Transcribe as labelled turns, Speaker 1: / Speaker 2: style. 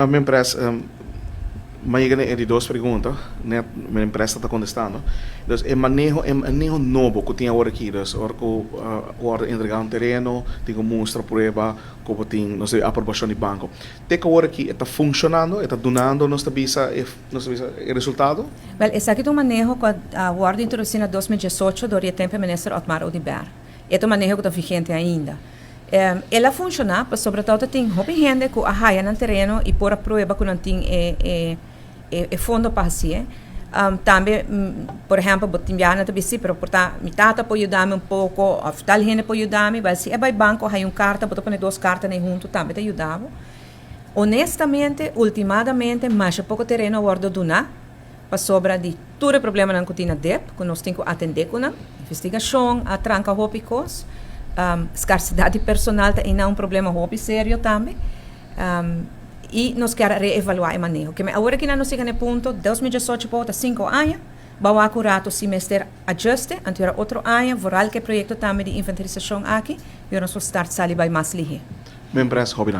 Speaker 1: A minha empresa, mas é de duas perguntas, né? Minha empresa está contestando. Então, é manejo novo que tinha agora aqui, então, hora que agora entregar um terreno, tem que mostrar prova, como tem, não sei, aprovação de banco. Tem que agora aqui está funcionando, está donando nossa visa, o resultado?
Speaker 2: Wel, essa aqui é um manejo que a ordem introduzida em 2018 do tempo do ministro Otmar Odeberg. É um manejo que está vigente ainda. Ela funciona, mas sobretudo tem hobby gente que arraia no terreno e por a prova que não tem fundo para fazer. Também, por exemplo, botimbiana também sim, pero porta mitata pode ajudar-me um pouco, a tal gente pode ajudar-me, mas se é para banco, há uma carta, botar para duas cartas nem junto, também te ajudava. Honestamente, ultimadamente, mais pouco terreno a ordem do na, para sobra de todo o problema na cotina DEP, que nós temos que atender com a investigação, a tranca hópicos, escassidade personal é um problema hobby sério também. E nós queremos reevaluar o manejo. Que agora que nós chegamos no ponto, 2018 para 5 anos, vamos acurar o semestre ajuste, anterior outro ano, voral que projeto também de inventarização aqui, e nós vamos estar sali by mais ligeiro.
Speaker 1: Minha empresa, hobby